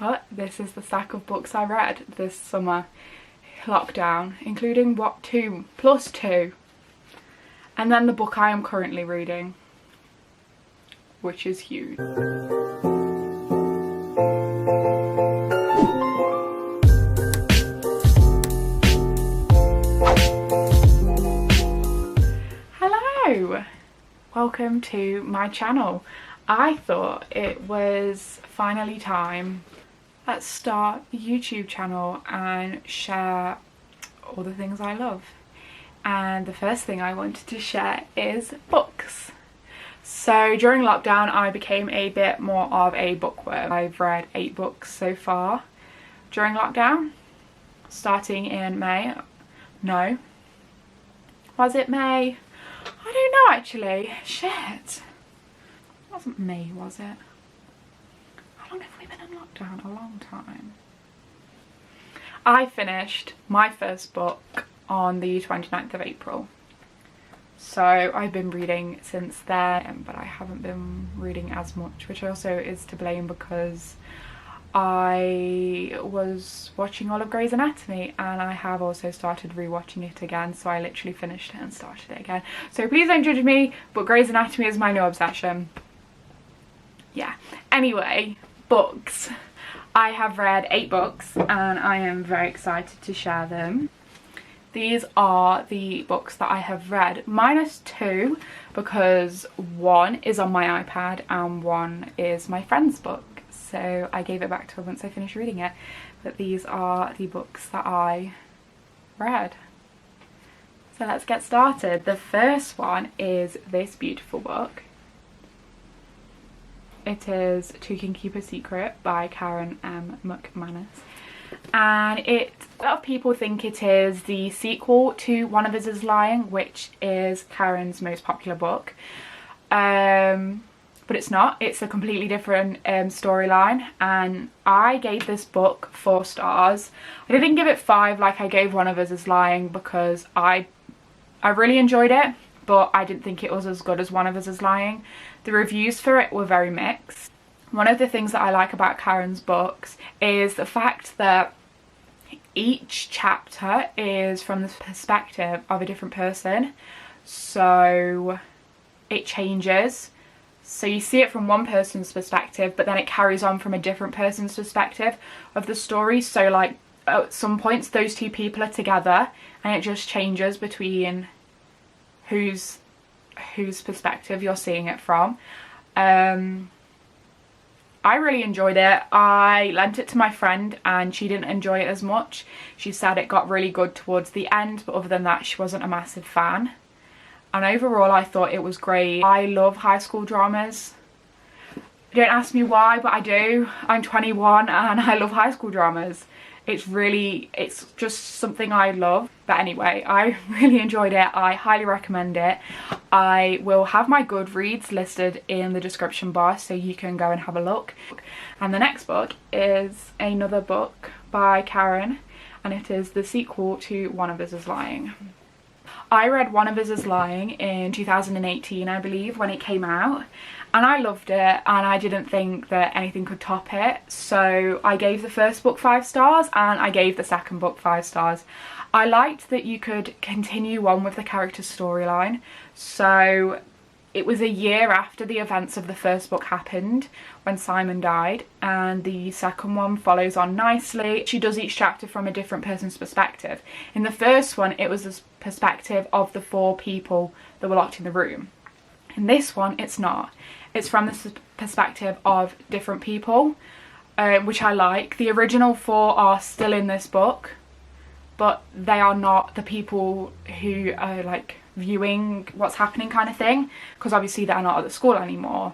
but this is the stack of books I read this summer lockdown, including what, 2 plus 2, and then the book I am currently reading, which is huge. Hello, welcome to my channel. I thought it was finally time. Let's start a YouTube channel and share all the things I love. And the first thing I wanted to share is books. So during lockdown I became a bit more of a bookworm. I've read 8 books so far during lockdown, starting in May. No, was it May? I don't know actually. Shit. It wasn't May, was it? How long have we been in lockdown? A long time. I finished my first book on the 29th of April. So I've been reading since then, but I haven't been reading as much, which also is to blame because I was watching all of Grey's Anatomy and I have also started rewatching it again, so I literally finished it and started it again. So please don't judge me, but Grey's Anatomy is my new obsession. Yeah. Anyway, books. I have read 8 books and I am very excited to share them. These are the books that I have read, minus 2 because 1 is on my iPad and 1 is my friend's book. So I gave it back to her once I finished reading it. But these are the books that I read. So let's get started. The first one is this beautiful book. It is Two Can Keep a Secret by Karen M. McManus. And a lot of people think it is the sequel to One of Us Is Lying, which is Karen's most popular book. But it's not. It's a completely different storyline, and I gave this book 4 stars. I didn't give it 5 like I gave One of Us Is Lying because I really enjoyed it, but I didn't think it was as good as One of Us Is Lying. The reviews for it were very mixed. One of the things that I like about Karen's books is the fact that each chapter is from the perspective of a different person, so it changes. So you see it from one person's perspective, but then it carries on from a different person's perspective of the story. So like at some points those 2 people are together and it just changes between whose perspective you're seeing it from. I really enjoyed it. I lent it to my friend and she didn't enjoy it as much. She said it got really good towards the end, but other than that she wasn't a massive fan. And overall I thought it was great. I love high school dramas. Don't ask me why, but I do. I'm 21 and I love high school dramas. It's just something I love. But anyway, I really enjoyed it. I highly recommend it. I will have my Goodreads listed in the description bar so you can go and have a look. And the next book is another book by Karen, and it is the sequel to One of Us Is Lying. I read One of Us Is Lying in 2018, I believe, when it came out, and I loved it and I didn't think that anything could top it. So I gave the first book 5 stars and I gave the second book 5 stars. I liked that you could continue on with the character's storyline. So it was a year after the events of the first book happened when Simon died, and the second one follows on nicely. She does each chapter from a different person's perspective. In the first one it was the perspective of the 4 people that were locked in the room. In this one it's not. It's from the perspective of different people, which I like. The original 4 are still in this book, but they are not the people who are like viewing what's happening kind of thing, because obviously they're not at the school anymore.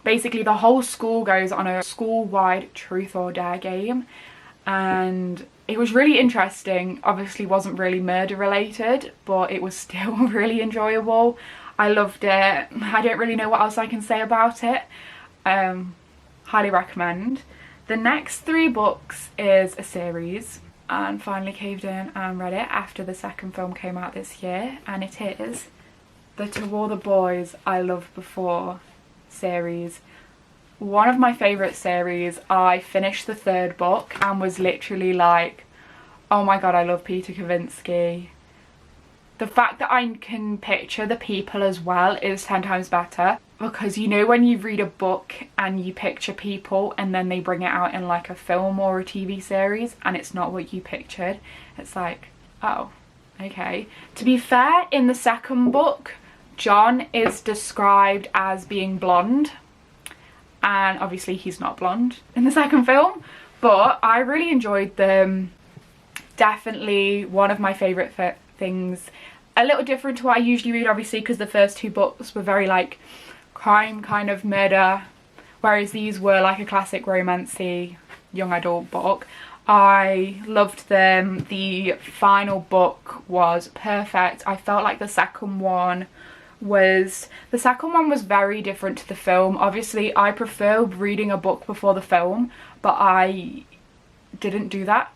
Basically the whole school goes on a school-wide truth or dare game, and it was really interesting. Obviously wasn't really murder related, but it was still really enjoyable. I loved it. I don't really know what else I can say about it. Highly recommend. The next 3 books is a series, and finally caved in and read it after the second film came out this year, and it is the To All the Boys I Loved Before series one of my favourite series. I finished the 3rd book and was literally like, oh my god, I love Peter Kavinsky. The fact that I can picture the people as well is 10 times better, because you know when you read a book and you picture people and then they bring it out in like a film or a TV series and it's not what you pictured, it's like, oh, okay. To be fair, in the 2nd book, John is described as being blonde, and obviously he's not blonde in the 2nd film, but I really enjoyed them. Definitely one of my favourite things. A little different to what I usually read, obviously, because the first 2 books were very like crime kind of murder, whereas these were like a classic romancy young adult book. I loved them. The final book was perfect. I felt like the second one was very different to the film. Obviously I prefer reading a book before the film, but I didn't do that.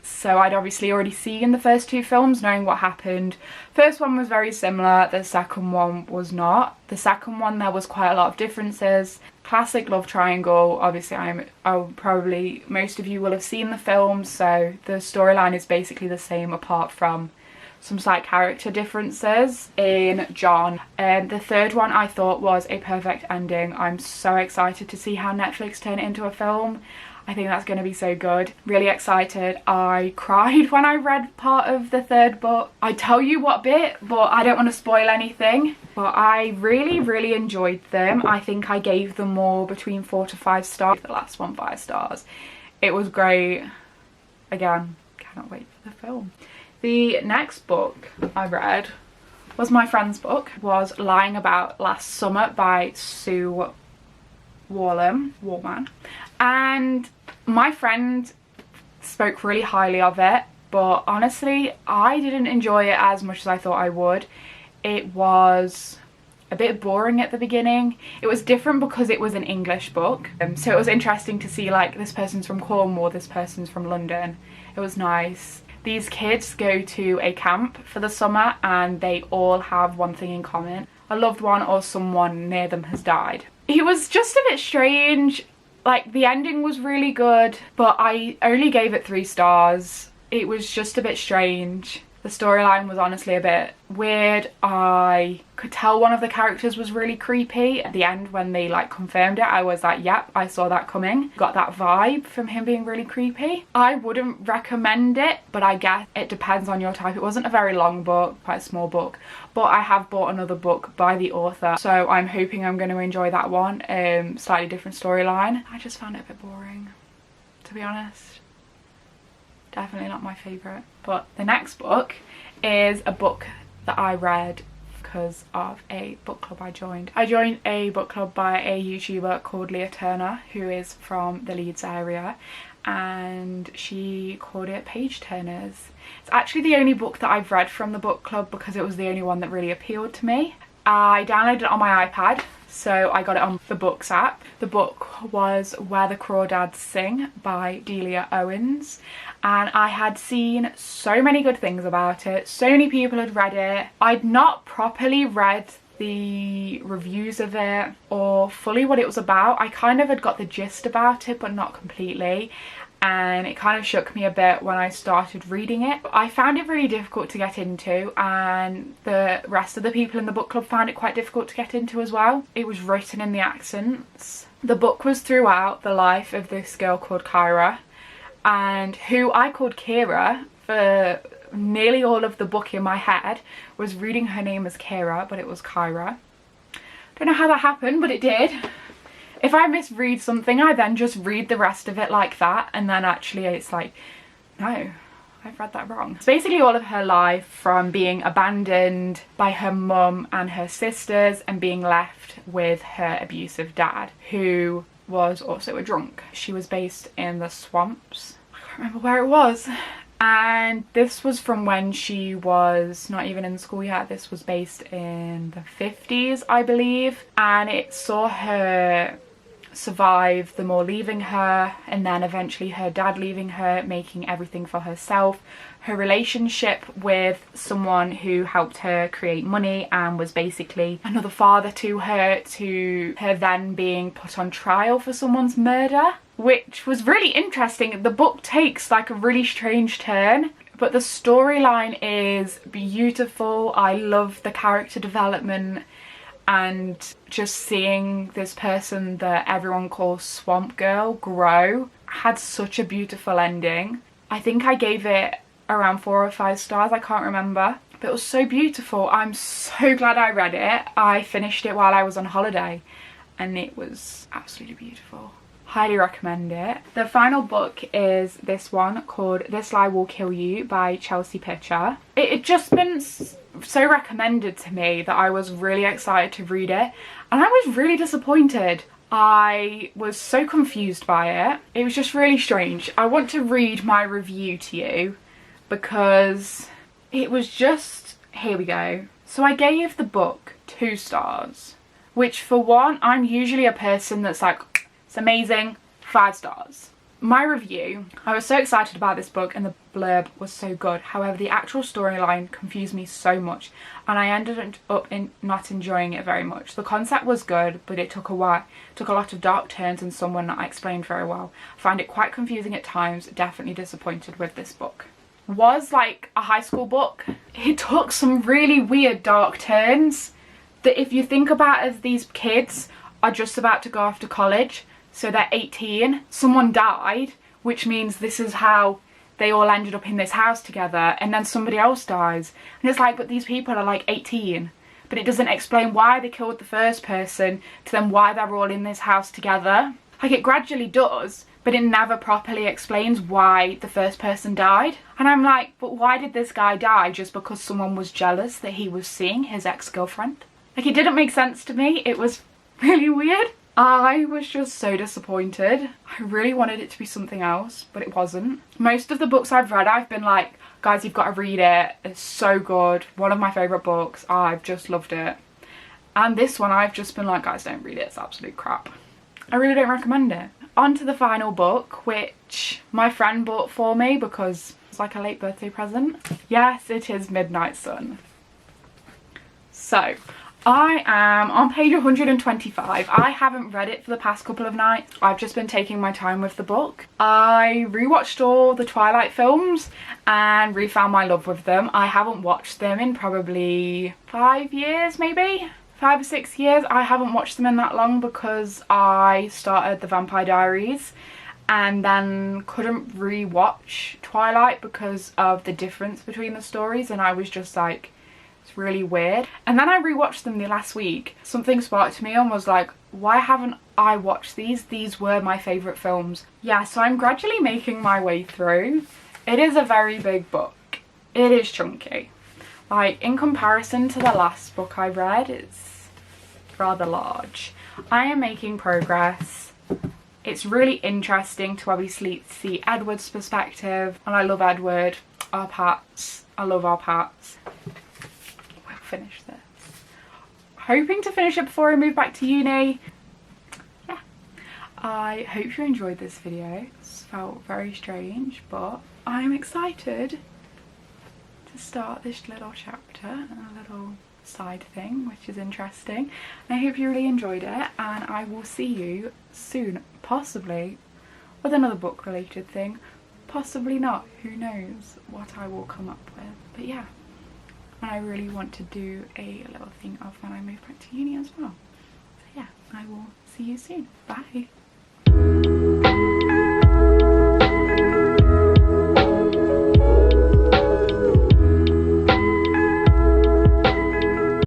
So I'd obviously already seen the first 2 films, knowing what happened. First one was very similar, the second one was not. The second one, there was quite a lot of differences. Classic love triangle. Obviously probably most of you will have seen the film, so the storyline is basically the same apart from some slight character differences in John. The 3rd one I thought was a perfect ending. I'm so excited to see how Netflix turn it into a film. I think that's going to be so good. Really excited. I cried when I read part of the 3rd book. I tell you what bit, but I don't want to spoil anything. But I really enjoyed them. I think I gave them all between 4 to 5 stars. The last one 5 stars. It was great. Again, cannot wait for the film. The next book I read was my friend's book. It was Lying About Last Summer by Sue Warman. And my friend spoke really highly of it, but honestly I didn't enjoy it as much as I thought I would. It was a bit boring at the beginning. It was different because it was an English book, so it was interesting to see like this person's from Cornwall, this person's from London. It was nice. These kids go to a camp for the summer and they all have one thing in common: a loved one or someone near them has died. It was just a bit strange. Like, the ending was really good, but I only gave it 3 stars. It was just a bit strange. The storyline was honestly a bit weird. I could tell one of the characters was really creepy. At the end, when they like confirmed it, I was like, yep, I saw that coming. Got that vibe from him being really creepy. I wouldn't recommend it, but I guess it depends on your type. It wasn't a very long book, quite a small book, but I have bought another book by the author, so I'm hoping I'm going to enjoy that one. Slightly different storyline. I just found it a bit boring, to be honest. Definitely not my favourite. But the next book is a book that I read because of a book club I joined. I joined a book club by a YouTuber called Leah Turner, who is from the Leeds area, and she called it Page Turners. It's actually the only book that I've read from the book club because it was the only one that really appealed to me. I downloaded it on my iPad, so I got it on the Books app. The book was Where the Crawdads Sing by Delia Owens, and I had seen so many good things about it. So many people had read it. I'd not properly read the reviews of it or fully what it was about. I kind of had got the gist about it, but not completely. And it kind of shook me a bit when I started reading it. I found it really difficult to get into, and the rest of the people in the book club found it quite difficult to get into as well. It was written in the accents. The book was throughout the life of this girl called Kyra, and who I called Kira for nearly all of the book in my head. Was reading her name as Kira, but it was Kyra. Don't know how that happened, but it did. If I misread something, I then just read the rest of it like that, and then actually it's like, no, I've read that wrong. It's basically all of her life, from being abandoned by her mum and her sisters and being left with her abusive dad, who was also a drunk. She was based in the swamps. I can't remember where it was. And this was from when she was not even in school yet. This was based in the 50s, I believe. And it saw her survive them all leaving her, and then eventually her dad leaving her, making everything for herself, her relationship with someone who helped her create money and was basically another father to her then being put on trial for someone's murder, which was really interesting. The book takes like a really strange turn, but the storyline is beautiful. I love the character development and just seeing this person that everyone calls Swamp Girl grow. Had such a beautiful ending. I think I gave it around 4 or 5 stars, I can't remember, but it was so beautiful. I'm so glad I read it. I finished it while I was on holiday and it was absolutely beautiful. Highly recommend it. The final book is this one called This Lie Will Kill You by Chelsea Pitcher. It had just been so recommended to me that I was really excited to read it, and I was really disappointed. I was so confused by it. It was just really strange. I want to read my review to you because it was just, here we go. So I gave the book 2 stars, which for one, I'm usually a person that's like, it's amazing, 5 stars. My review, I was so excited about this book and the blurb was so good. However, the actual storyline confused me so much and I ended up not enjoying it very much. The concept was good, but it took a while. It took a lot of dark turns and some were not explained very well. I find it quite confusing at times. Definitely disappointed with this book. Was like a high school book. It took some really weird dark turns that if you think about as these kids are just about to go off to college, so they're 18, someone died, which means this is how they all ended up in this house together, and then somebody else dies. And it's like, but these people are like 18. But it doesn't explain why they killed the first person to then why they're all in this house together. Like, it gradually does, but it never properly explains why the first person died. And I'm like, but why did this guy die just because someone was jealous that he was seeing his ex-girlfriend? Like, it didn't make sense to me. It was really weird. I was just so disappointed. I really wanted it to be something else, but it wasn't. Most of the books I've read, I've been like, guys, you've got to read it. It's so good. One of my favourite books. I've just loved it. And this one, I've just been like, guys, don't read it. It's absolute crap. I really don't recommend it. On to the final book, which my friend bought for me because it's like a late birthday present. Yes, it is Midnight Sun. So, I am on page 125. I haven't read it for the past couple of nights. I've just been taking my time with the book. I rewatched all the Twilight films and refound my love with them. I haven't watched them in probably 5 years, maybe? 5 or 6 years. I haven't watched them in that long because I started The Vampire Diaries and then couldn't rewatch Twilight because of the difference between the stories, and I was just like, it's really weird. And then I rewatched them the last week. Something sparked to me and was like, why haven't I watched these? These were my favourite films. Yeah, so I'm gradually making my way through. It is a very big book. It is chunky. Like, in comparison to the last book I read, it's rather large. I am making progress. It's really interesting to obviously see Edward's perspective, and I love Edward. Our Pats. I love our Pats. Finish this. Hoping to finish it before I move back to uni. Yeah. I hope you enjoyed this video. This felt very strange, but I'm excited to start this little chapter and a little side thing, which is interesting. And I hope you really enjoyed it, and I will see you soon, possibly with another book related thing, possibly not. Who knows what I will come up with. But yeah. And I really want to do a little thing of when I move back to uni as well. So yeah, I will see you soon. Bye.